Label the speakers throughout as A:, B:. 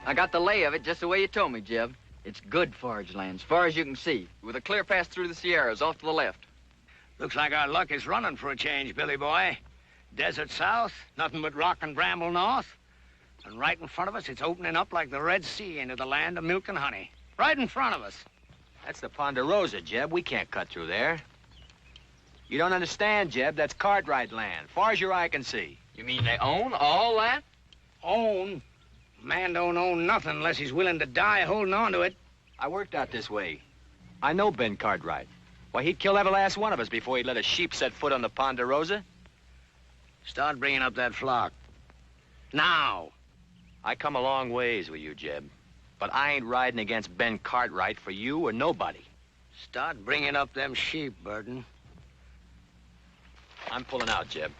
A: I got the lay of it just the way you told me, Jeb. It's good forage land, as far as you can see, with a clear pass through the Sierras off to the left.
B: Looks like our luck is running for a change, Billy boy. Desert south, nothing but rock and bramble north. And right in front of us, it's opening up like the Red Sea into the land of milk and honey. Right in front of us.
C: That's the Ponderosa, Jeb. We can't cut through there. You don't understand, Jeb. That's Cartwright land, far as your eye can see.
A: You mean they own all that?
B: Own? Man don't own nothing unless he's willing to die holding on to it.
C: I worked out this way. I know Ben Cartwright. Why, he'd kill every last one of us before he'd let a sheep set foot on the Ponderosa.
B: Start bringing up that flock. Now.
C: I come a long ways with you, Jeb. But I ain't riding against Ben Cartwright for you or nobody.
B: Start bringing up them sheep, Burton.
C: I'm pulling out, Jeb.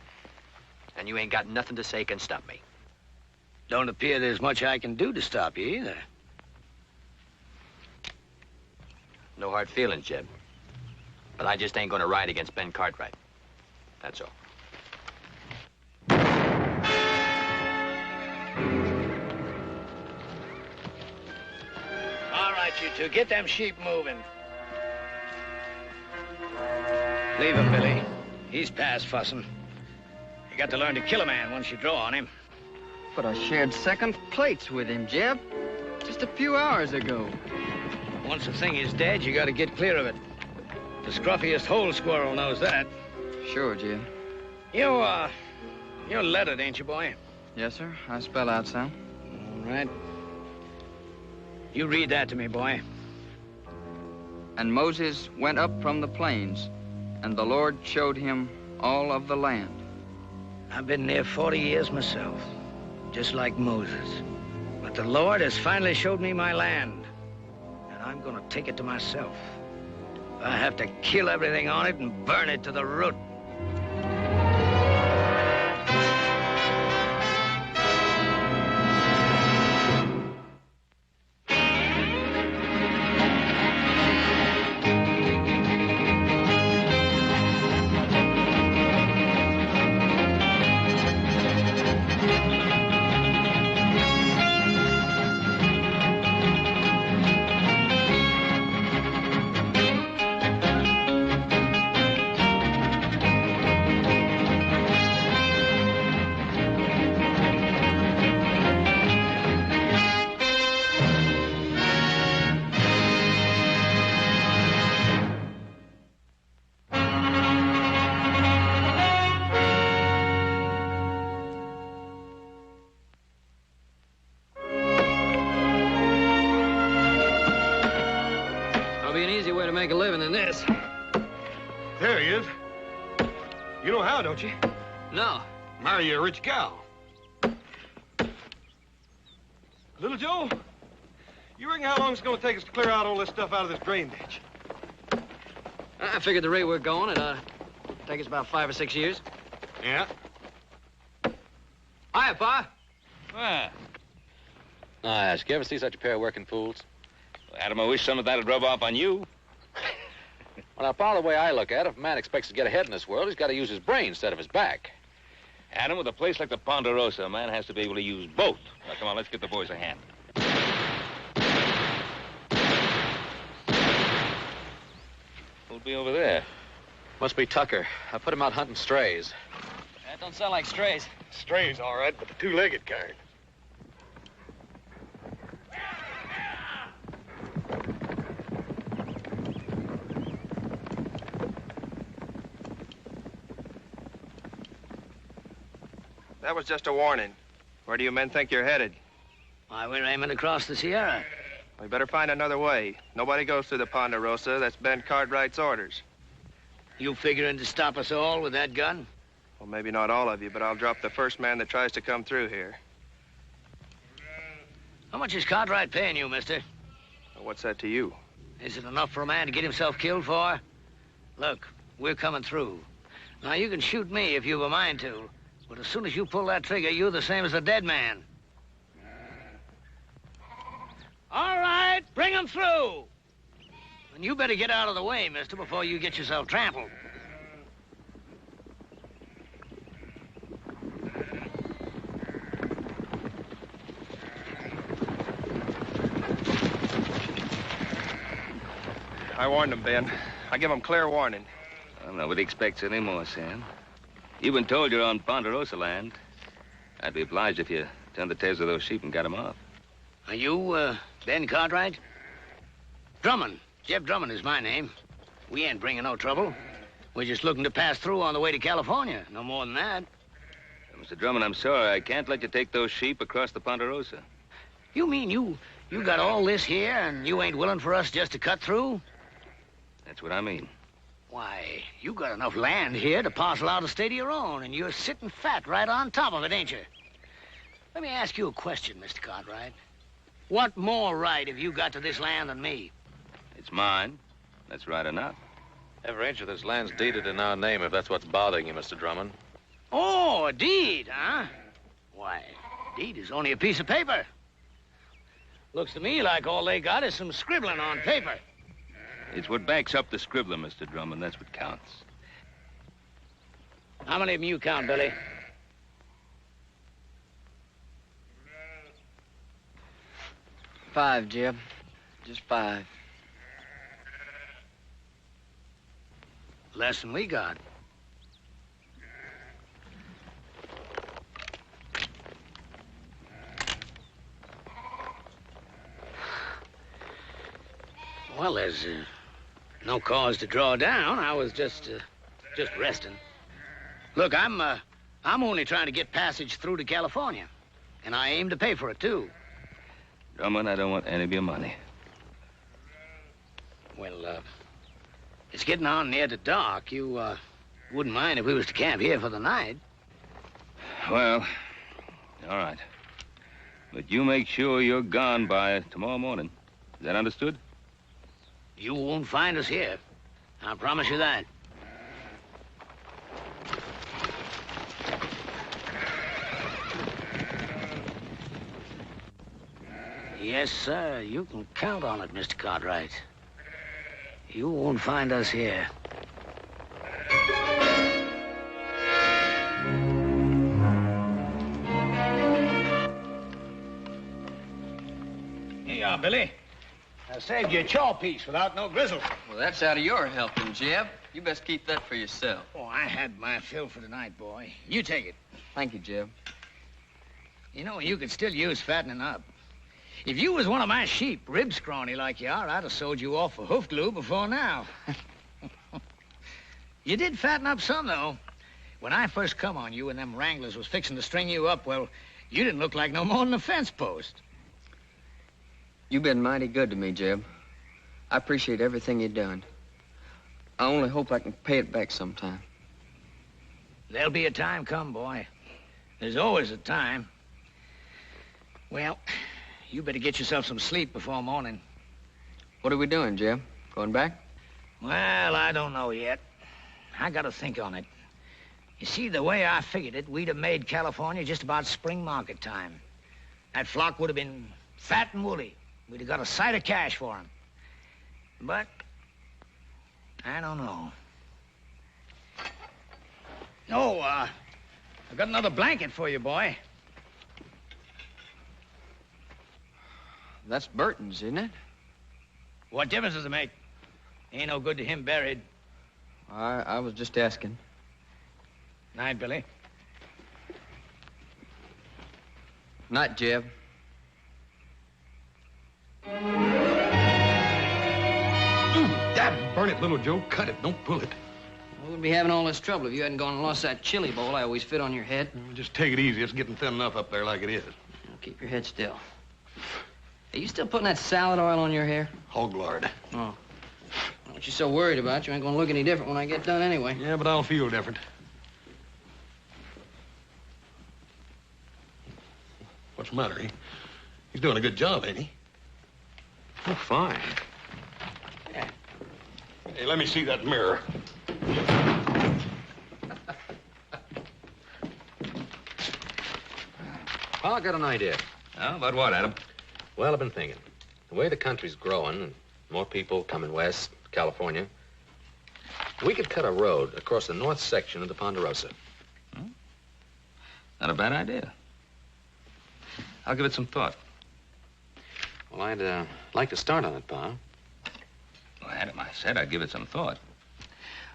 C: And you ain't got nothing to say can stop me.
B: Don't appear there's much I can do to stop you either.
C: No hard feelings, Jeb. But I just ain't gonna ride against Ben Cartwright. That's all.
B: All right, you two, get them sheep moving. Leave him, Billy. He's past fussing. You got to learn to kill a man once you draw on him.
A: But I shared second plates with him, Jeb. Just a few hours ago.
B: Once a thing is dead, you got to get clear of it. The scruffiest hole squirrel knows that.
A: Sure, Jeb.
B: You're lettered, ain't you, boy?
A: Yes, sir. I spell out some.
B: All right. You read that to me, boy.
A: And Moses went up from the plains, and the Lord showed him all of the land.
B: I've been near 40 years myself, just like Moses. But the Lord has finally showed me my land, and I'm gonna take it to myself. I have to kill everything on it and burn it to the root.
A: Make a living in this.
D: There he is. You know how, don't you?
A: No.
D: Marry a rich gal. Little Joe, you reckon how long it's gonna take us to clear out all this stuff out of this drain ditch?
A: I figured the rate we're going, it'd take us about 5 or 6 years.
D: Yeah?
A: Hiya, Pa.
E: Ah.
C: Nice. You ever see such a pair of working fools?
E: Well, Adam, I wish some of that would rub off on you.
C: Well, now, Paul, the way I look at it, if a man expects to get ahead in this world, he's got to use his brain instead of his back.
E: Adam, with a place like the Ponderosa, a man has to be able to use both. Now, come on, let's get the boys a hand. Who'll be over there?
C: Must be Tucker. I put him out hunting strays.
A: That don't sound like strays.
D: Strays, all right, but the two-legged kind.
F: That was just a warning. Where do you men think you're headed?
B: Why, we're aiming across the Sierra.
F: We better find another way. Nobody goes through the Ponderosa. That's Ben Cartwright's orders.
B: You figuring to stop us all with that gun?
F: Well, maybe not all of you, but I'll drop the first man that tries to come through here.
B: How much is Cartwright paying you, mister?
F: Well, what's that to you?
B: Is it enough for a man to get himself killed for? Look, we're coming through. Now, you can shoot me if you've a mind to, but as soon as you pull that trigger, you're the same as a dead man. All right, bring him through. And you better get out of the way, mister, before you get yourself trampled.
F: I warned them, Ben. I give them clear warning.
E: Well, nobody expects any more, Sam. You've been told you're on Ponderosa land. I'd be obliged if you turned the tails of those sheep and got them off.
B: Are you, Ben Cartwright? Drummond. Jeb Drummond is my name. We ain't bringing no trouble. We're just looking to pass through on the way to California. No more than that.
E: Mr. Drummond, I'm sorry. I can't let you take those sheep across the Ponderosa.
B: You mean you got all this here and you ain't willing for us just to cut through?
E: That's what I mean.
B: Why, you got enough land here to parcel out a state of your own, and you're sitting fat right on top of it, ain't you? Let me ask you a question, Mr. Cartwright. What more right have you got to this land than me?
E: It's mine. That's right enough.
G: Every inch of this land's deeded in our name, if that's what's bothering you, Mr. Drummond.
B: Oh, a deed, huh? Why, a deed is only a piece of paper. Looks to me like all they got is some scribbling on paper.
E: It's what backs up the scribbler, Mr. Drummond. That's what counts.
B: How many of them you count, Billy?
A: Five, Jeb. Just 5.
B: Less than we got. Well, there's no cause to draw down. I was just resting. Look, I'm only trying to get passage through to California, and I aim to pay for it too.
E: Drummond, I don't want any of your money.
B: Well, it's getting on near to dark. You wouldn't mind if we was to camp here for the night?
E: Well, all right. But you make sure you're gone by tomorrow morning. Is that understood?
B: You won't find us here. I promise you that. Yes, sir. You can count on it, Mr. Cartwright. You won't find us here. Here you are, Billy. I saved you a chaw piece without no grizzle.
A: Well, that's out of your helping, Jeb. You best keep that for yourself.
B: Oh, I had my fill for tonight, boy. You take it.
A: Thank you, Jeb.
B: You know, you could still use fattening up. If you was one of my sheep, rib scrawny like you are, I'd have sold you off for hoof glue before now. You did fatten up some, though. When I first come on you and them wranglers was fixing to string you up, well, you didn't look like no more than a fence post.
A: You've been mighty good to me, Jeb. I appreciate everything you've done. I only hope I can pay it back sometime.
B: There'll be a time come, boy. There's always a time. Well, you better get yourself some sleep before morning.
A: What are we doing, Jeb? Going back?
B: Well, I don't know yet. I gotta think on it. You see, the way I figured it, we'd have made California just about spring market time. That flock would have been fat and woolly. We'd have got a sight of cash for him. But I don't know. Oh, I got another blanket for you, boy.
A: That's Burton's, isn't it?
B: What difference does it make? Ain't no good to him buried.
A: I was just asking.
B: Night, Billy.
A: Night, Jeb.
D: Dad, burn it, little Joe. Cut it. Don't pull it.
A: We wouldn't be having all this trouble if you hadn't gone and lost that chili bowl I always fit on your head.
D: Just take it easy. It's getting thin enough up there like it is.
A: Now, keep your head still. Are you still putting that salad oil on your hair?
D: Hog lard.
A: Oh. What you so worried about? You ain't gonna look any different when I get done anyway.
D: Yeah, but I'll feel different. What's the matter? He's doing a good job, ain't he?
G: Oh, fine.
D: Hey, let me see that mirror.
G: Well, I got an idea.
E: Oh, about what, Adam?
G: Well, I've been thinking. The way the country's growing, and more people coming west, California, we could cut a road across the north section of the Ponderosa.
E: Not a bad idea. I'll give it some thought.
G: Well, I'd like to start on it, Pa.
E: Well, Adam, I said I'd give it some thought.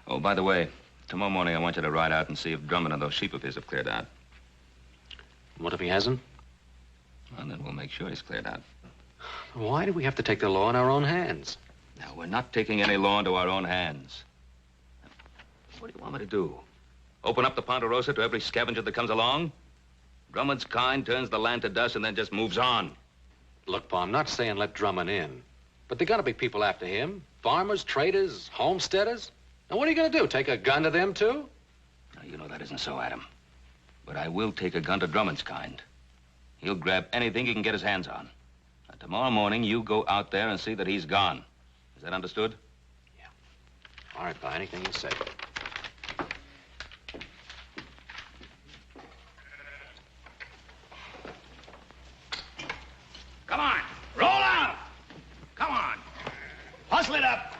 E: Oh, by the way, tomorrow morning I want you to ride out and see if Drummond and those sheep of his have cleared out.
G: What if he hasn't?
E: Well, then we'll make sure he's cleared out.
G: Why do we have to take the law in our own hands?
E: Now, we're not taking any law into our own hands. What do you want me to do? Open up the Ponderosa to every scavenger that comes along? Drummond's kind turns the land to dust and then just moves on.
G: Look, Pa, I'm not saying let Drummond in. But there gotta be people after him. Farmers, traders, homesteaders. Now, what are you gonna do? Take a gun to them, too?
E: Now, you know that isn't so, Adam. But I will take a gun to Drummond's kind. He'll grab anything he can get his hands on. Now, tomorrow morning, you go out there and see that he's gone. Is that understood?
G: Yeah. All right, Pa, anything you say.
B: Come on, roll out. Come on. Hustle it up.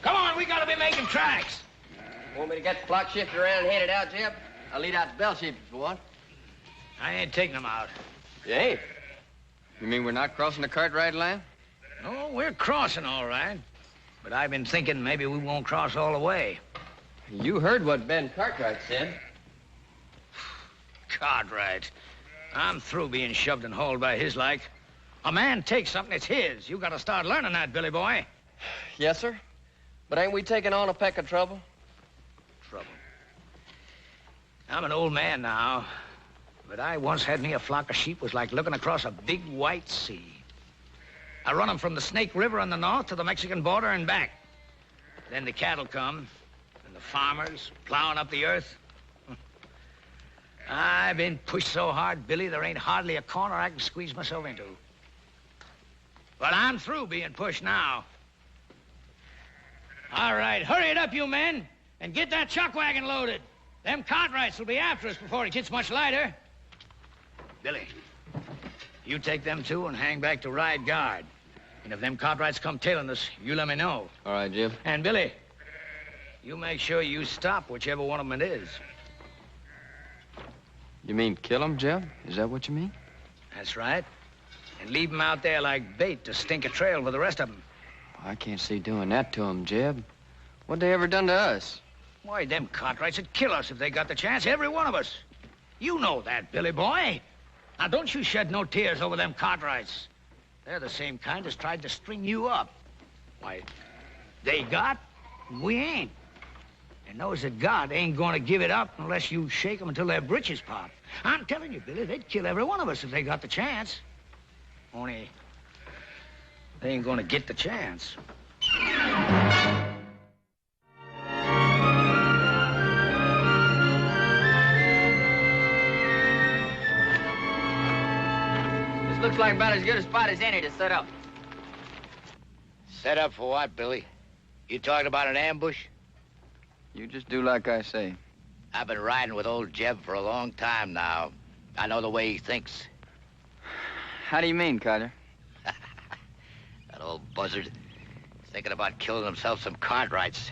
B: Come on, we gotta be making tracks.
A: Want me to get the flock shifted around and head it out, Jeb? I'll lead out the bell sheep if you want.
B: I ain't taking them out.
A: You ain't? You mean we're not crossing the Cartwright line?
B: No, we're crossing all right. But I've been thinking maybe we won't cross all the way.
A: You heard what Ben Cartwright said.
B: Cartwright. I'm through being shoved and hauled by his like. A man takes something, it's his. You gotta start learning that, Billy boy.
A: Yes, sir. But ain't we taking on a peck of trouble?
B: Trouble. I'm an old man now, but I once had me a flock of sheep was like looking across a big white sea. I run them from the Snake River in the north to the Mexican border and back. Then the cattle come, and the farmers plowing up the earth. I've been pushed so hard, Billy, there ain't hardly a corner I can squeeze myself into. But I'm through being pushed now. All right, hurry it up, you men, and get that chuck wagon loaded. Them Cartwrights will be after us before it gets much lighter. Billy, you take them two and hang back to ride guard. And if them Cartwrights come tailing us, you let me know.
A: All right, Jeb.
B: And Billy, you make sure you stop whichever one of them it is.
A: You mean kill him, Jeb? Is that what you mean?
B: That's right. And leave them out there like bait to stink a trail for the rest of them.
A: I can't see doing that to him, Jeb. What they ever done to us?
B: Why, them Cartwrights would kill us if they got the chance, every one of us. You know that, Billy boy. Now, don't you shed no tears over them Cartwrights. They're the same kind as tried to string you up. Why, they got, we ain't. And those that got ain't gonna give it up unless you shake them until their britches pop. I'm telling you, Billy, they'd kill every one of us if they got the chance. Only, they ain't gonna get the chance.
A: This looks like about as good a spot as any to set up.
B: Set up for what, Billy? You talking about an ambush?
A: You just do like I say.
B: I've been riding with old Jeb for a long time now. I know the way he thinks.
A: How do you mean, Collier?
B: That old buzzard. He's thinking about killing himself some Cartwrights.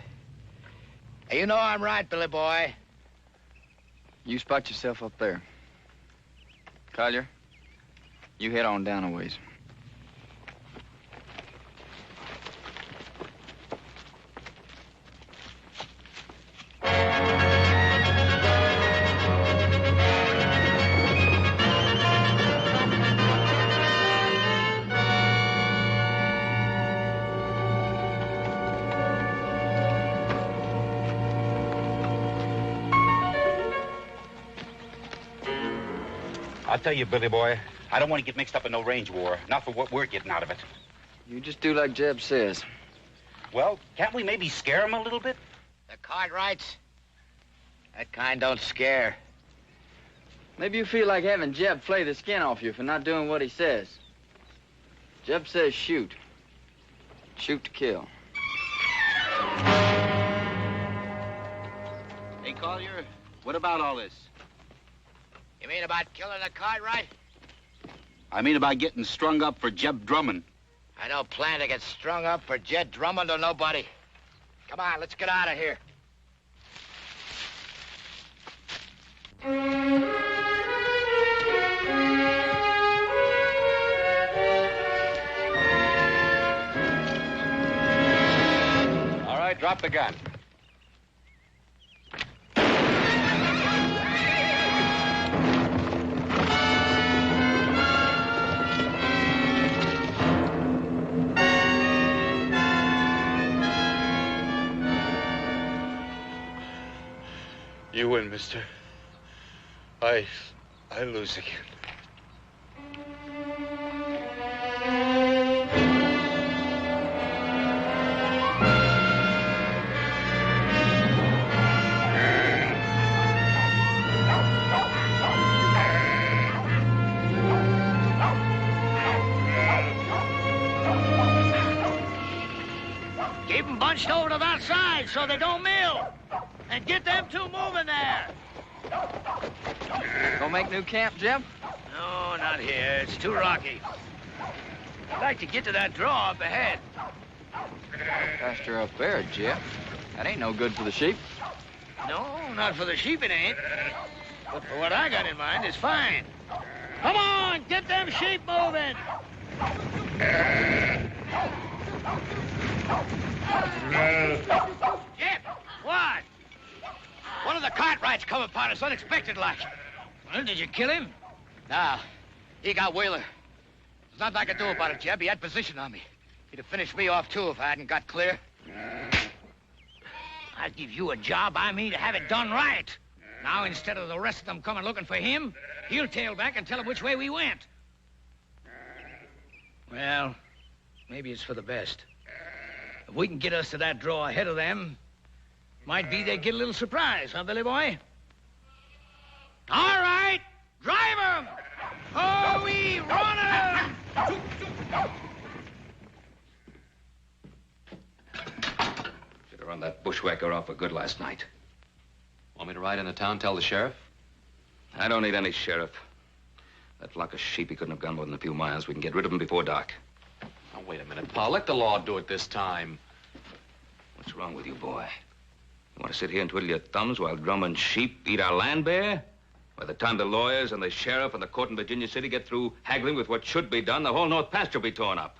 B: Hey, you know I'm right, Billy boy.
A: You spot yourself up there. Collier, you head on down a ways.
H: I'll tell you, Billy boy, I don't want to get mixed up in no range war. Not for what we're getting out of it.
A: You just do like Jeb says.
H: Well, can't we maybe scare them a little bit?
B: The Cartwrights? That kind don't scare.
A: Maybe you feel like having Jeb flay the skin off you for not doing what he says. Jeb says shoot. Shoot to kill.
H: Hey, Collier, what about all this?
B: You mean about killing the Cartwright?
H: I mean about getting strung up for Jeb Drummond.
B: I don't plan to get strung up for Jeb Drummond or nobody. Come on, let's get out of here.
G: Drop the gun.
I: You win, mister. I lose again.
B: Keep them bunched over to that side so they don't mill. And get them two moving there.
A: Gonna make new camp, Jeb?
B: No, not here. It's too rocky. I'd like to get to that draw up ahead.
A: Pasture up there, Jeb. That ain't no good for the sheep.
B: No, not for the sheep it ain't. But for what I got in mind, it's fine. Come on, get them sheep moving. Jeb, what?
J: One of the Cartwrights come upon us unexpected like.
B: Well, did you kill him?
J: Nah, he got Wheeler. There's nothing I could do about it, Jeb. He had position on me. He'd have finished me off, too, if I hadn't got clear.
B: I'd give you a job, I mean, to have it done right. Now, instead of the rest of them coming looking for him, he'll tail back and tell them which way we went. Well, maybe it's for the best. If we can get us to that draw ahead of them, might be they get a little surprise, huh, Billy boy? All right, drive 'em! Oh, we run 'em!
E: Should have run that bushwhacker off for good last night.
G: Want me to ride into town, tell the sheriff?
E: I don't need any sheriff. That flock of sheep, he couldn't have gone more than a few miles. We can get rid of them before dark.
G: Oh, wait a minute, Pa. Let the law do it this time.
E: What's wrong with you, boy? You want to sit here and twiddle your thumbs while Drummond's sheep eat our land bare? By the time the lawyers and the sheriff and the court in Virginia City get through haggling with what should be done, the whole North Pasture will be torn up.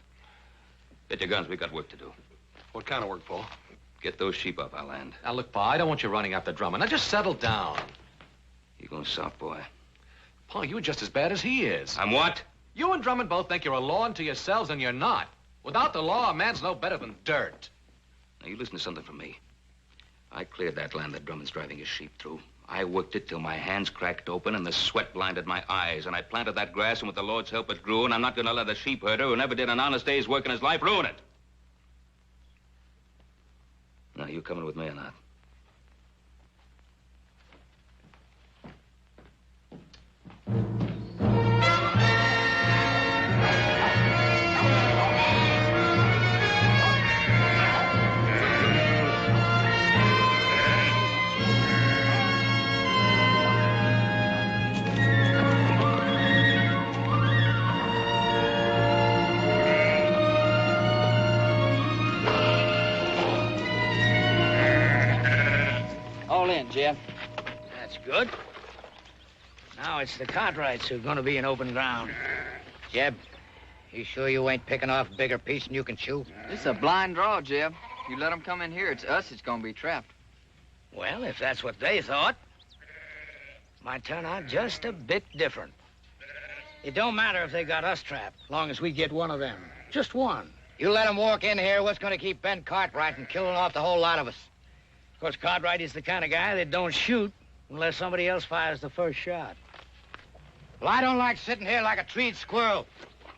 E: Get your guns. We got work to do.
F: What kind of work, Pa?
E: Get those sheep off our land.
G: Now, look, Pa, I don't want you running after Drummond. Now, just settle down.
E: You going soft, boy?
G: Pa, you're just as bad as he is.
E: I'm what?
G: You and Drummond both think you're a law unto yourselves, and you're not. Without the law, a man's no better than dirt.
E: Now, you listen to something from me. I cleared that land that Drummond's driving his sheep through. I worked it till my hands cracked open and the sweat blinded my eyes. And I planted that grass, and with the Lord's help, it grew. And I'm not going to let a sheep herder who never did an honest day's work in his life ruin it. Now, you coming with me or not?
A: All in, Jeb.
B: That's good. Now it's the Cartwrights who are going to be in open ground.
J: Jeb, you sure you ain't picking off a bigger piece than you can chew?
A: This is a blind draw, Jeb. You let them come in here, it's us that's gonna be trapped.
B: Well, if that's what they thought, might turn out just a bit different. It don't matter if they got us trapped, long as we get one of them. Just one.
J: You let them walk in here, what's going to keep Ben Cartwright from killing off the whole lot of us?
B: Of course, Cartwright is the kind of guy that don't shoot unless somebody else fires the first shot.
J: Well, I don't like sitting here like a treed squirrel.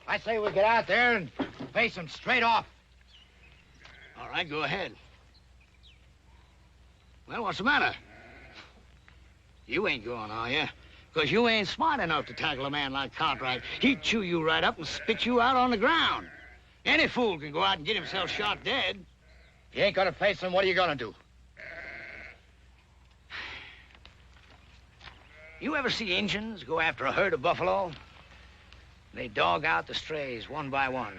J: I say we get out there and face them straight off.
B: All right, go ahead. Well, what's the matter? You ain't going, are you? Because you ain't smart enough to tackle a man like Cartwright. He'd chew you right up and spit you out on the ground. Any fool can go out and get himself shot dead.
J: If you ain't gonna face them, what are you gonna do?
B: You ever see Injuns go after a herd of buffalo? They dog out the strays one by one.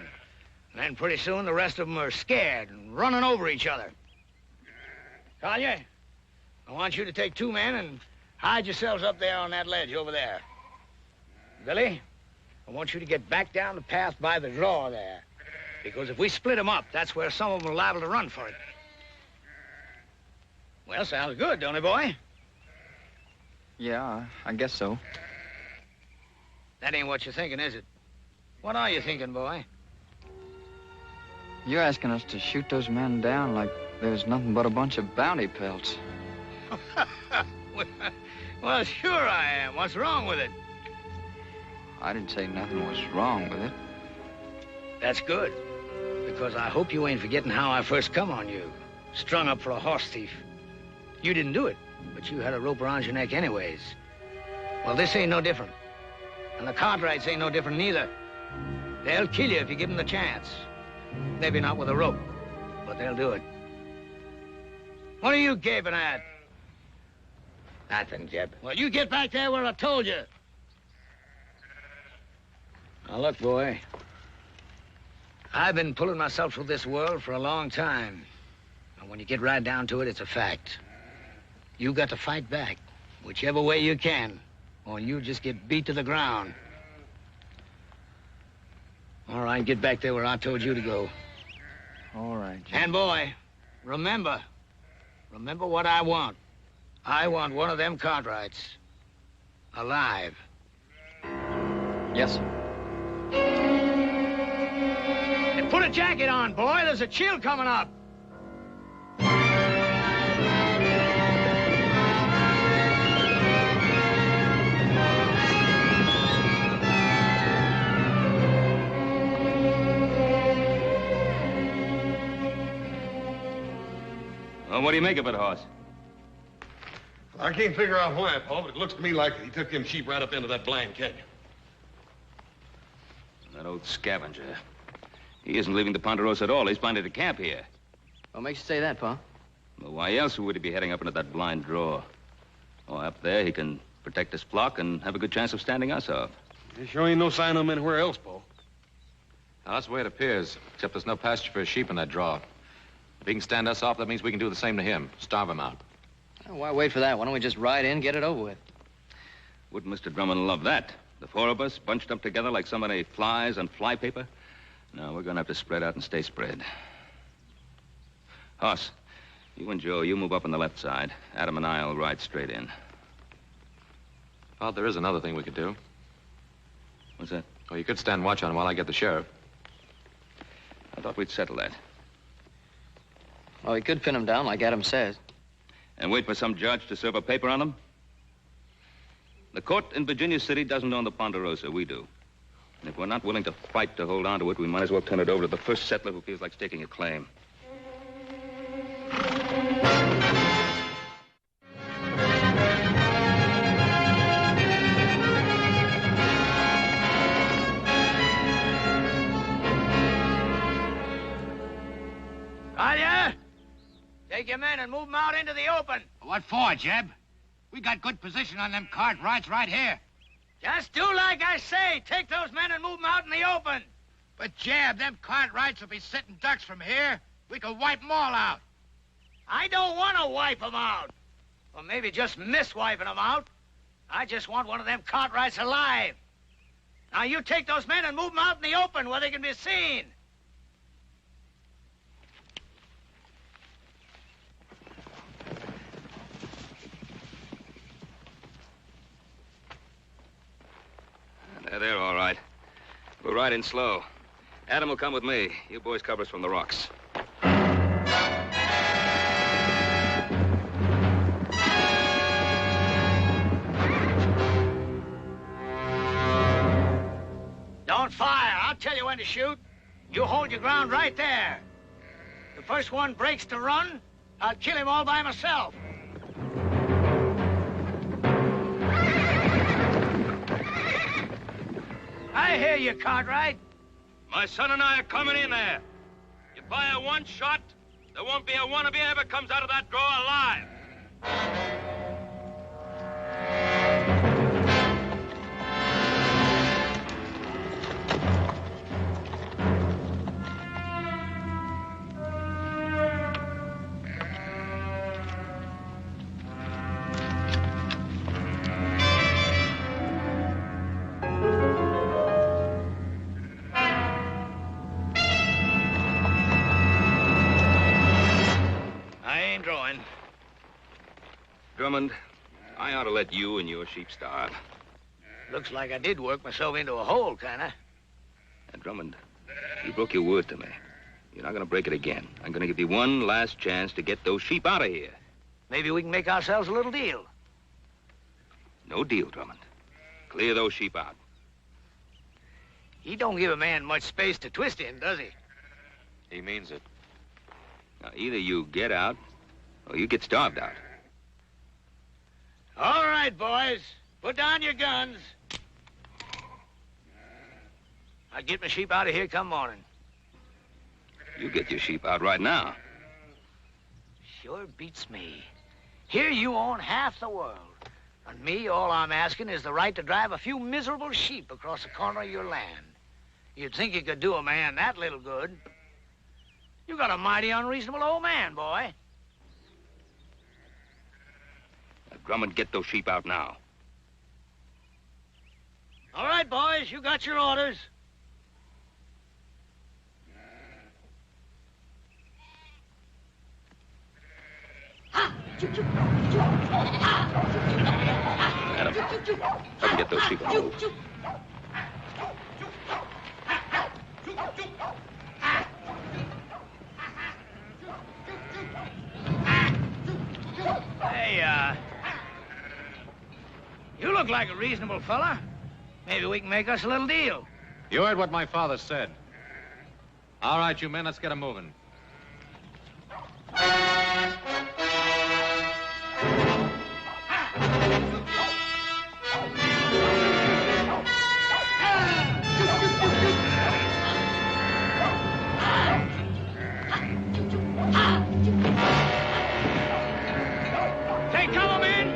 B: And then pretty soon the rest of them are scared and running over each other. Collier, I want you to take 2 men and hide yourselves up there on that ledge over there. Billy, I want you to get back down the path by the draw there. Because if we split them up, that's where some of them are liable to run for it. Well, sounds good, don't it, boy?
A: Yeah, I guess so.
B: That ain't what you're thinking, is it? What are you thinking, boy?
A: You're asking us to shoot those men down like there's nothing but a bunch of bounty pelts.
B: Well, sure I am. What's wrong with it?
A: I didn't say nothing was wrong with it.
B: That's good. Because I hope you ain't forgetting how I first come on you. Strung up for a horse thief. You didn't do it, but you had a rope around your neck anyways. Well, this ain't no different. And the Cartwrights ain't no different neither. They'll kill you if you give them the chance. Maybe not with a rope, but they'll do it. What are you gaping at?
J: Nothing, Jeb.
B: Well, you get back there where I told you. Now, look, boy. I've been pulling myself through this world for a long time. And when you get right down to it, it's a fact. You got to fight back, whichever way you can, or you just get beat to the ground. All right, get back there where I told you to go.
A: All right, Jeb.
B: And, boy, remember what I want. I want one of them Cartwrights alive.
A: Yes, sir.
B: And put a jacket on, boy. There's a chill coming up.
E: Well, what do you make of it, Hoss?
D: I can't figure out why, Paul, but it looks to me like he took them sheep right up into that blind canyon.
E: That old scavenger. He isn't leaving the Ponderosa at all. He's planted a camp here.
A: What makes you say that, Pa?
E: Well, why else would he be heading up into that blind draw? Oh, up there, he can protect his flock and have a good chance of standing us off.
D: There sure ain't no sign of him anywhere else, Paul.
G: Now, that's the way it appears, except there's no pasture for his sheep in that draw. If he can stand us off, that means we can do the same to him. Starve him out.
A: Why wait for that? Why don't we just ride in, get it over with?
E: Wouldn't Mr. Drummond love that? The four of us bunched up together like so many flies on flypaper? No, we're gonna have to spread out and stay spread. Hoss, you and Joe, you move up on the left side. Adam and I'll ride straight in.
G: Oh, there is another thing we could do.
E: What's that?
G: Well, you could stand watch on him while I get the sheriff.
E: I thought we'd settle that.
A: Oh, we could pin him down like Adam says.
E: And wait for some judge to serve a paper on him? The court in Virginia City doesn't own the Ponderosa. We do. And if we're not willing to fight to hold on to it, we might as well turn it over to the first settler who feels like staking a claim.
B: Collier, take your men and move them out into the open.
J: What for, Jeb? We got good position on them Cartwrights right here.
B: Just do like I say. Take those men and move them out in the open.
J: But, Jeb, them Cartwrights will be sitting ducks from here. We could wipe them all out.
B: I don't want to wipe them out. Or maybe just miss wiping them out. I just want one of them Cartwrights alive. Now, you take those men and move them out in the open where they can be seen.
E: They're all right. We'll ride in slow. Adam will come with me. You boys cover us from the rocks.
B: Don't fire. I'll tell you when to shoot. You hold your ground right there. The first one breaks to run, I'll kill him all by myself. I hear you, Cartwright.
K: My son and I are coming in there. You fire one shot, there won't be a one of you ever comes out of that draw alive.
E: Drummond, I ought to let you and your sheep starve.
B: Looks like I did work myself into a hole, kinda.
E: And Drummond, you broke your word to me. You're not gonna break it again. I'm gonna give you one last chance to get those sheep out of here.
B: Maybe we can make ourselves a little deal.
E: No deal, Drummond. Clear those sheep out.
B: He don't give a man much space to twist in, does he?
G: He means it.
E: Now, either you get out, or you get starved out.
B: All right, boys. Put down your guns. I'll get my sheep out of here come morning.
E: You get your sheep out right now.
B: Sure beats me. Here you own half the world. And me, all I'm asking is the right to drive a few miserable sheep across the corner of your land. You'd think you could do a man that little good. You got a mighty unreasonable old man, boy.
E: Now, Drummond, get those sheep out now.
B: All right, boys, you got your orders.
E: Adam, let me get those sheep on the move.
B: Hey, you look like a reasonable fella. Maybe we can make us a little deal.
G: You heard what my father said. All right, you men, let's get 'em moving.
B: Take cover, men!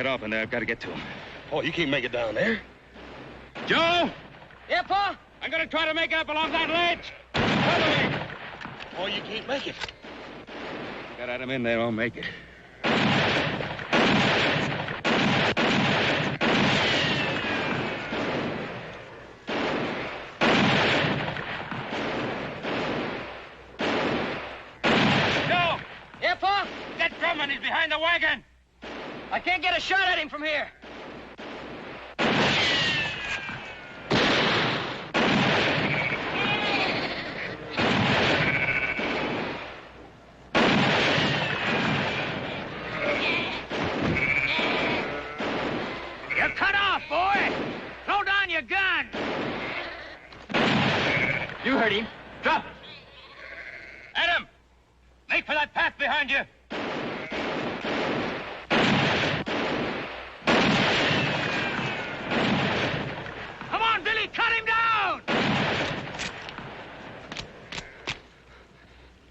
D: Up in there. I've got to get to him. Oh, you can't make it down there.
K: Joe!
B: Yeah, Pa?
K: I'm gonna try to make it up along that ledge. Follow me.
D: Oh, you can't make it.
K: Got Adam in there, I'll make it. Joe!
B: Yeah, Pa?
K: That Drummond is behind the wagon.
B: I can't get a shot at him from here. You're cut off, boy. Throw down your gun.
K: You heard him. Drop it. Adam, make for that path behind you.
B: Cut him down!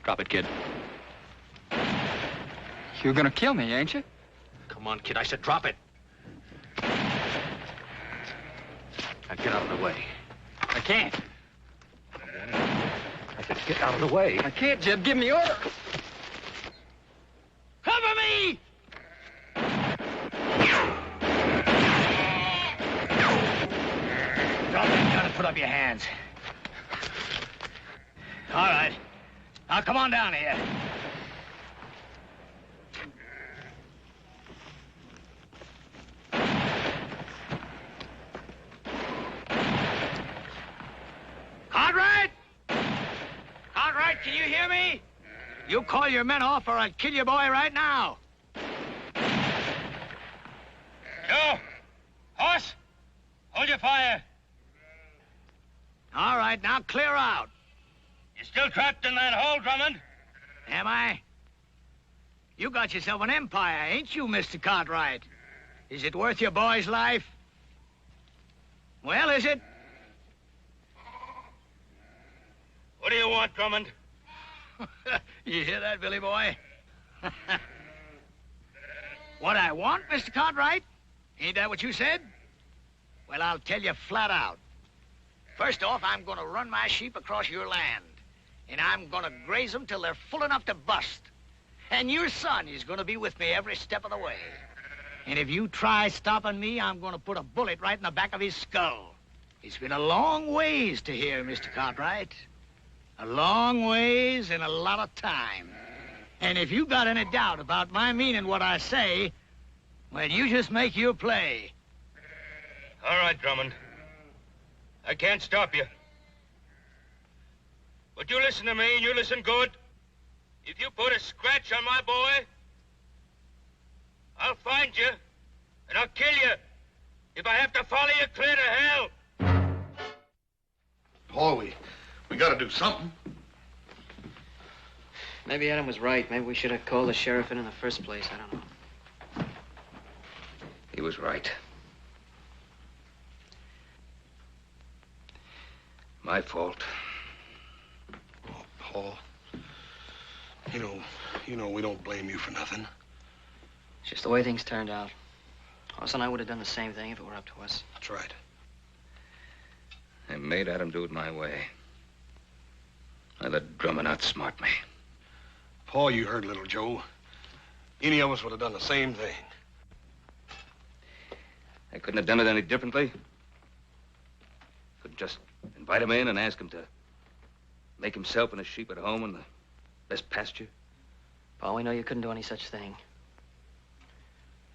G: Drop it, kid.
A: You're gonna kill me, ain't you?
G: Come on, kid. I said drop it. Now get out of the way.
A: I can't.
G: I said get out of the way.
A: I can't, Jeb. Give me order.
B: Cover me! Drop that gun and put up your hands. All right. Now come on down here. Cartwright! Cartwright, can you hear me? You call your men off or I'll kill your boy right now.
K: Joe! Horse! Hold your fire.
B: All right, now clear out.
K: You're still trapped in that hole, Drummond.
B: Am I? You got yourself an empire, ain't you, Mr. Cartwright? Is it worth your boy's life? Well, is it?
K: What do you want, Drummond?
B: You hear that, Billy boy? What I want, Mr. Cartwright? Ain't that what you said? Well, I'll tell you flat out. First off, I'm gonna run my sheep across your land. And I'm gonna graze them till they're full enough to bust. And your son is gonna be with me every step of the way. And if you try stopping me, I'm gonna put a bullet right in the back of his skull. It's been a long ways to here, Mr. Cartwright. A long ways and a lot of time. And if you got any doubt about my meaning what I say, well, you just make your play.
K: All right, Drummond. I can't stop you. But you listen to me, and you listen good. If you put a scratch on my boy, I'll find you, and I'll kill you. If I have to follow you clear to hell.
D: Paul, we gotta do something.
L: Maybe Adam was right. Maybe we should have called the sheriff in the first place. I don't know.
E: He was right. My fault.
D: Oh, Paul. You know we don't blame you for nothing.
L: It's just the way things turned out. Hoss and I would have done the same thing if it were up to us.
D: That's right.
E: I made Adam do it my way. I let Drummond outsmart me.
D: Paul, you heard little Joe. Any of us would have done the same thing.
E: I couldn't have done it any differently. Couldn't just invite him in and ask him to make himself and his sheep at home in the best pasture.
L: Paul, we know you couldn't do any such thing.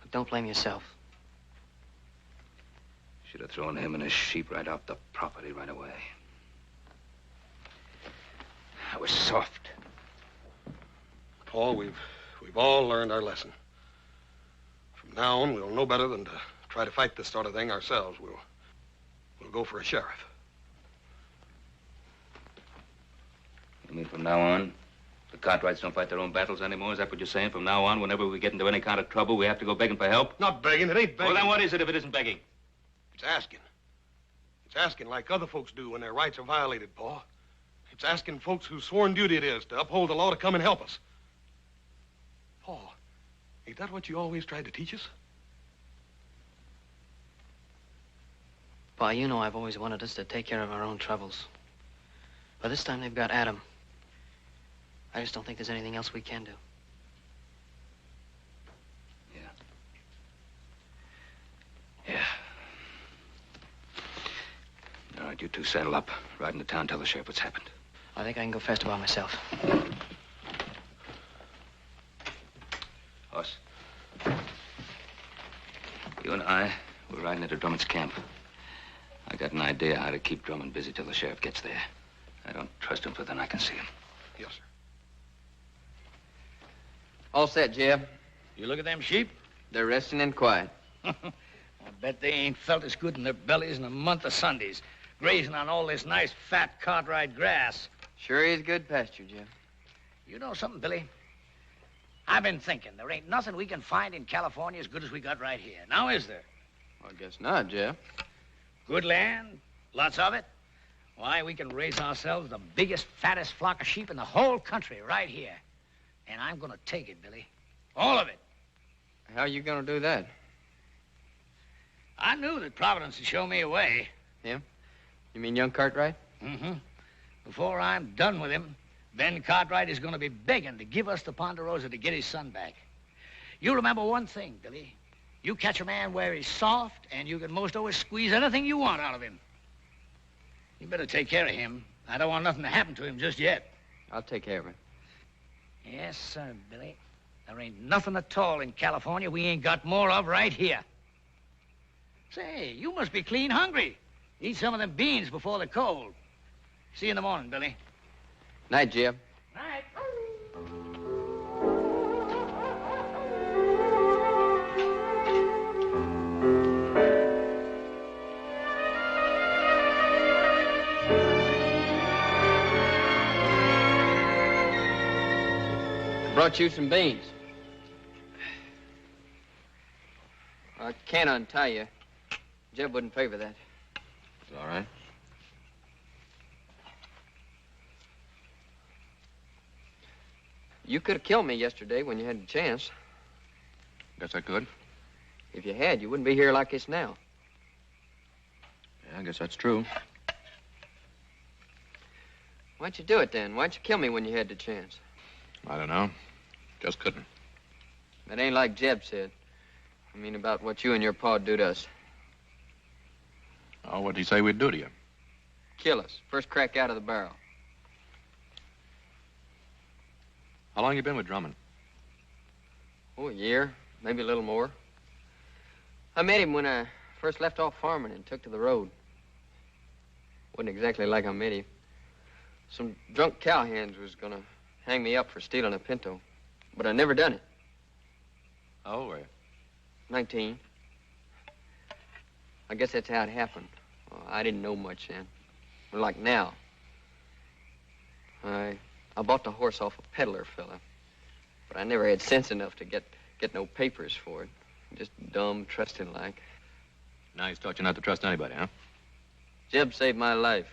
L: But don't blame yourself.
E: Should have thrown him and his sheep right off the property right away. I was soft.
D: Paul, we've all learned our lesson. From now on, we'll know better than to try to fight this sort of thing ourselves. We'll go for a sheriff.
E: You mean from now on, the Cartwrights don't fight their own battles anymore? Is that what you're saying? From now on, whenever we get into any kind of trouble, we have to go begging for help?
D: Not begging. It ain't begging.
E: Well, then what is it if it isn't begging?
D: It's asking. It's asking like other folks do when their rights are violated, Paul. It's asking folks whose sworn duty it is to uphold the law to come and help us. Paul, ain't that what you always tried to teach us?
L: Pa, you know I've always wanted us to take care of our own troubles. But this time they've got Adam. I just don't think there's anything else we can do.
E: Yeah. All right, you two saddle up. Ride into town, tell the sheriff what's happened.
L: I think I can go faster by myself.
E: Hoss. You and I, we're riding into Drummond's camp. I got an idea how to keep Drummond busy till the sheriff gets there. I don't trust him further than I can see him.
D: Yes, sir.
A: All set, Jeb.
B: You look at them sheep?
A: They're resting and quiet.
B: I bet they ain't felt as good in their bellies in a month of Sundays, grazing on all this nice, fat Cartwright grass.
A: Sure is good pasture, Jeb.
B: You know something, Billy? I've been thinking there ain't nothing we can find in California as good as we got right here. Now, is there?
A: I guess not, Jeb.
B: Good land, lots of it. Why, we can raise ourselves the biggest, fattest flock of sheep in the whole country right here. And I'm gonna take it, Billy. All of it.
A: How are you gonna do that?
B: I knew that Providence would show me a way.
A: Him? You mean young Cartwright?
B: Mm-hmm. Before I'm done with him, Ben Cartwright is gonna be begging to give us the Ponderosa to get his son back. You remember one thing, Billy. You catch a man where he's soft, and you can most always squeeze anything you want out of him. You better take care of him. I don't want nothing to happen to him just yet.
A: I'll take care of him.
B: Yes, sir, Billy. There ain't nothing at all in California we ain't got more of right here. Say, you must be clean hungry. Eat some of them beans before the cold. See you in the morning, Billy.
A: Night, Jeb.
B: Night.
A: I brought you some beans. I can't untie you. Jeb wouldn't favor that.
E: It's all right.
A: You could have killed me yesterday when you had the chance.
E: Guess I could.
A: If you had, you wouldn't be here like this now.
E: Yeah, I guess that's true.
A: Why'd you do it then? Why'd you kill me when you had the chance?
E: I don't know. Just couldn't.
A: That ain't like Jeb said. I mean about what you and your pa'd do to us.
E: Oh, what'd he say we'd do to you?
A: Kill us. First crack out of the barrel.
E: How long you been with Drummond?
A: Oh, a year. Maybe a little more. I met him when I first left off farming and took to the road. Wasn't exactly like I met him. Some drunk cowhands was gonna hang me up for stealing a pinto. But I never done it.
E: How old were you?
A: 19. I guess that's how it happened. Well, I didn't know much then. But like now. I bought the horse off a peddler fella. But I never had sense enough to get no papers for it. Just dumb, trusting like.
E: Now he's taught you not to trust anybody, huh?
A: Jeb saved my life.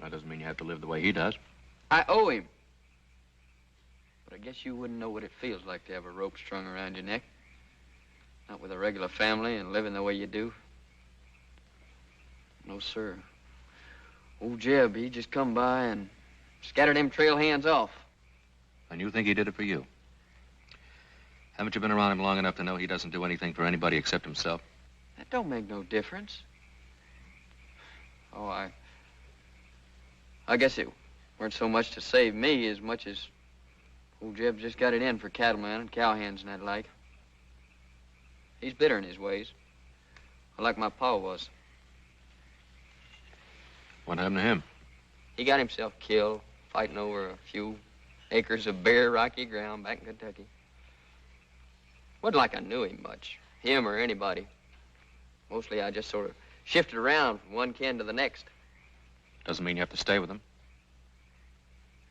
E: That doesn't mean you have to live the way he does.
A: I owe him. But I guess you wouldn't know what it feels like to have a rope strung around your neck. Not with a regular family and living the way you do. No, sir. Old Jeb, he just come by and scattered them trail hands off.
E: And you think he did it for you? Haven't you been around him long enough to know he doesn't do anything for anybody except himself?
A: That don't make no difference. Oh, I guess it weren't so much to save me as much as old Jeb just got it in for cattlemen and cowhands and that like. He's bitter in his ways, like my pa was.
E: What happened to him?
A: He got himself killed fighting over a few acres of bare, rocky ground back in Kentucky. Wasn't like I knew him much, him or anybody. Mostly I just sort of shifted around from one kin to the next.
E: Doesn't mean you have to stay with him.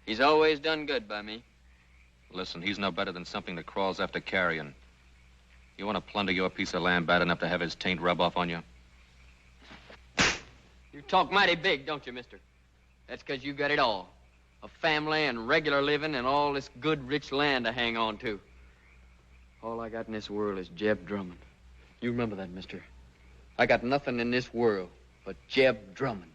A: He's always done good by me.
E: Listen, he's no better than something that crawls after carrion. You want to plunder your piece of land bad enough to have his taint rub off on you?
A: You talk mighty big, don't you, mister? That's 'cause you got it all. A family and regular living and all this good, rich land to hang on to. All I got in this world is Jeb Drummond. You remember that, mister. I got nothing in this world but Jeb Drummond.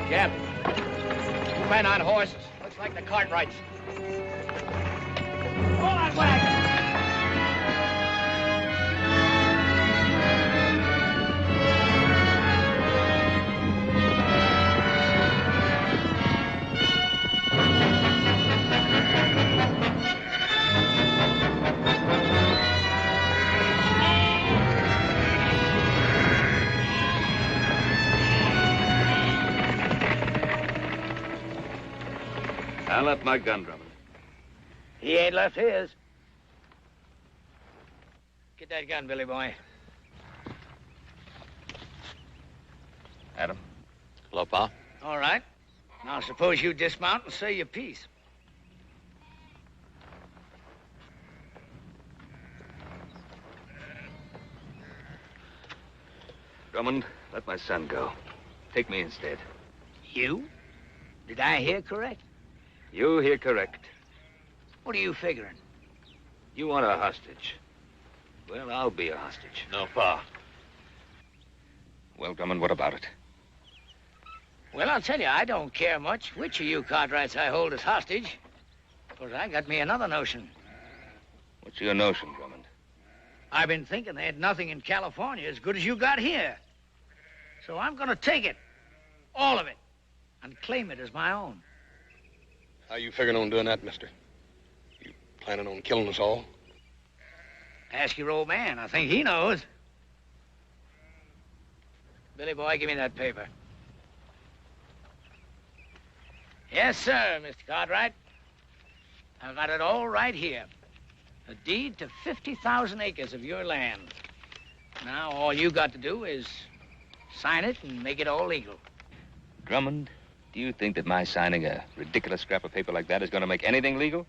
J: Jeb, two men on horses. Looks like the Cartwrights. Pull that wagon!
K: I left my gun, Drummond.
B: He ain't left his. Get that gun, Billy boy.
E: Adam. Hello, Pa.
B: All right. Now suppose you dismount and say your piece.
C: Drummond, let my son go. Take me instead.
B: You? Did I hear correct?
C: You hear correct.
B: What are you figuring?
C: You want a hostage. Well, I'll be a hostage.
E: No, Pa. Well, Drummond, what about it?
B: Well, I'll tell you, I don't care much which of you Cartwrights I hold as hostage. Because I got me another notion.
C: What's your notion, Drummond?
B: I've been thinking they had nothing in California as good as you got here. So I'm going to take it. All of it. And claim it as my own.
D: How you figuring on doing that, mister? You planning on killing us all?
B: Ask your old man. I think he knows. Billy boy, give me that paper. Yes, sir, Mr. Cartwright. I've got it all right here. A deed to 50,000 acres of your land. Now, all you got to do is sign it and make it all legal.
E: Drummond, do you think that my signing a ridiculous scrap of paper like that is going to make anything legal?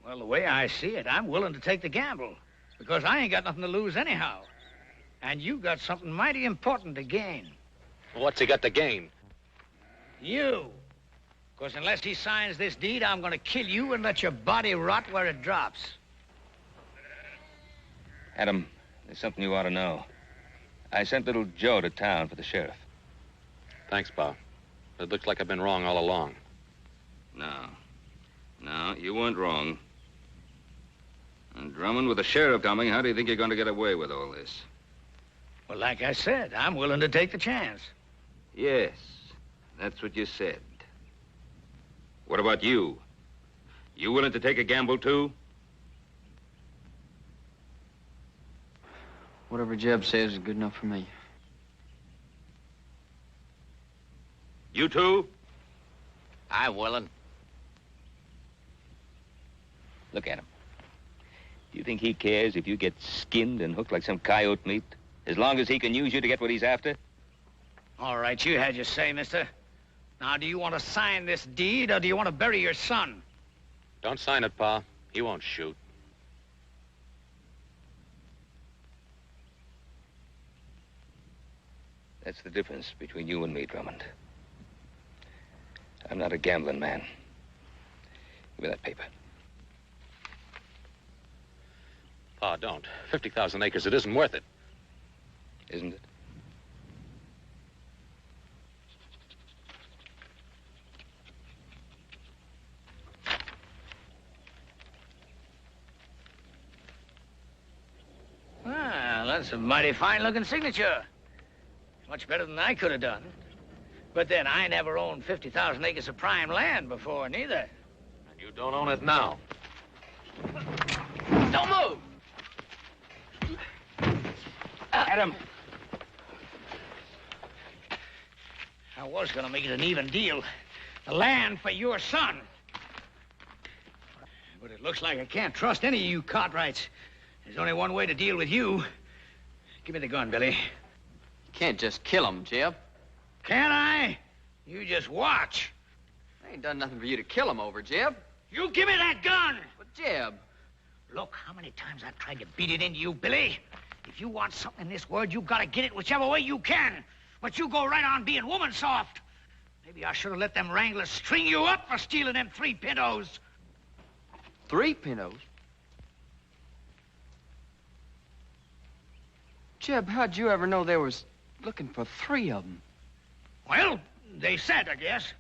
B: Well, the way I see it, I'm willing to take the gamble. Because I ain't got nothing to lose anyhow. And you got something mighty important to gain.
G: What's he got to gain?
B: You. Because unless he signs this deed, I'm going to kill you and let your body rot where it drops.
E: Adam, there's something you ought to know. I sent little Joe to town for the sheriff.
G: Thanks, Pa. It looks like I've been wrong all along.
E: No, you weren't wrong. And Drummond, with the sheriff coming, how do you think you're going to get away with all this?
B: Well, like I said, I'm willing to take the chance.
E: Yes, that's what you said. What about you? You willing to take a gamble, too?
A: Whatever Jeb says is good enough for me.
E: You too?
J: I'm willing.
E: Look at him. Do you think he cares if you get skinned and hooked like some coyote meat? As long as he can use you to get what he's after?
B: All right, you had your say, mister. Now, do you want to sign this deed, or do you want to bury your son?
G: Don't sign it, Pa. He won't shoot.
E: That's the difference between you and me, Drummond. I'm not a gambling man. Give me that paper.
G: Pa, don't. 50,000 acres, it isn't worth it.
E: Isn't it?
B: Well, that's a mighty fine-looking signature. Much better than I could have done. But then, I never owned 50,000 acres of prime land before, neither.
G: And you don't own it now.
B: Don't move!
E: Adam!
B: I was gonna make it an even deal. The land for your son. But it looks like I can't trust any of you Cartwrights. There's only one way to deal with you. Give me the gun, Billy.
A: You can't just kill him, Jeb.
B: Can't I? You just watch.
A: I ain't done nothing for you to kill him over, Jeb.
B: You give me that gun!
A: But, Jeb...
B: Look, how many times I've tried to beat it into you, Billy. If you want something in this world, you've got to get it whichever way you can. But you go right on being woman soft. Maybe I should have let them wranglers string you up for stealing them 3 pintos.
A: 3 pintos? Jeb, how'd you ever know they was looking for 3 of them?
B: Well, they said, I guess.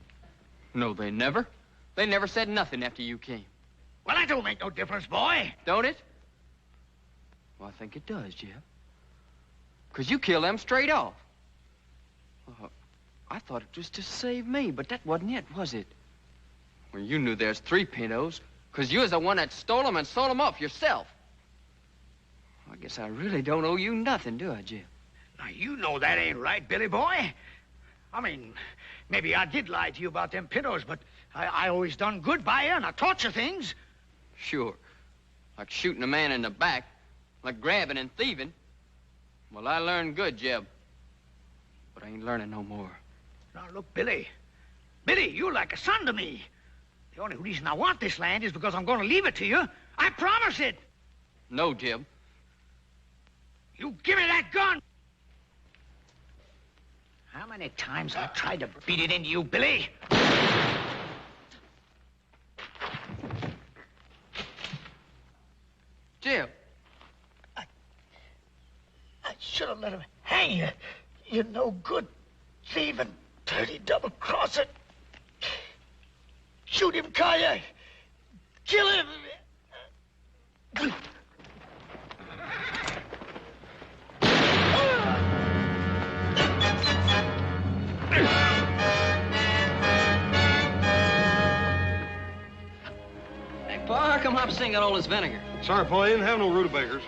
A: No, they never. They never said nothing after you came.
B: Well, that don't make no difference, boy.
A: Don't it? Well, I think it does, Jeb. 'Cause you killed them straight off. I thought it was to save me, but that wasn't it, was it? Well, you knew there's 3 pintos, 'cause you was the one that stole them and sold them off yourself. I guess I really don't owe you nothing, do I, Jeb?
B: Now, you know that ain't right, Billy boy. I mean, maybe I did lie to you about them pintos, but I always done good by you, and I taught you things.
A: Sure. Like shooting a man in the back, like grabbing and thieving. Well, I learned good, Jeb. But I ain't learning no more.
B: Now, look, Billy. Billy, you're like a son to me. The only reason I want this land is because I'm going to leave it to you. I promise it.
A: No, Jeb.
B: You give me that gun! How many times I tried to beat it into you, Billy?
A: Jeb.
B: I should have let him hang you. You're no good thieving, dirty double-crosser. Shoot him, Kaya. Kill him.
A: Hey, Pa, how come Hopsing got all this vinegar?
D: Sorry, Paul, you didn't have no rutabagas.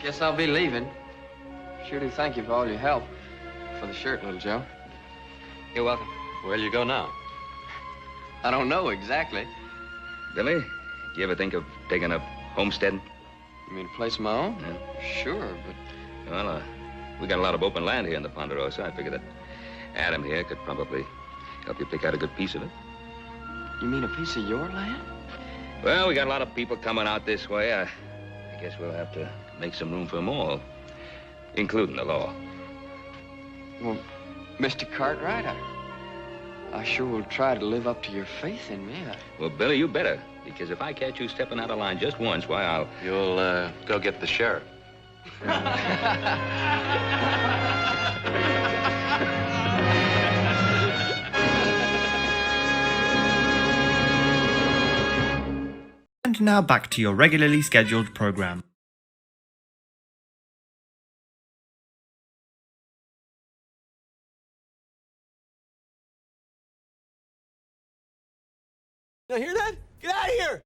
A: Guess I'll be leaving. Sure do thank you for all your help. for the shirt, little Joe.
L: You're welcome.
G: Where'll you go now?
A: I don't know exactly.
E: Billy, do you ever think of taking up homesteading?
A: You mean a place of my own?
E: Yeah.
A: Sure, but...
E: Well, we got a lot of open land here in the Ponderosa. I figure that Adam here could probably help you pick out a good piece of it.
A: You mean a piece of your land?
E: Well, we got a lot of people coming out this way. I guess we'll have to make some room for them all, including the law.
A: Well, Mr. Cartwright, I sure will try to live up to your faith in me.
E: Well, Billy, you better, because if I catch you stepping out of line just once, why, I'll...
G: You'll go get the sheriff.
M: And now back to your regularly scheduled program.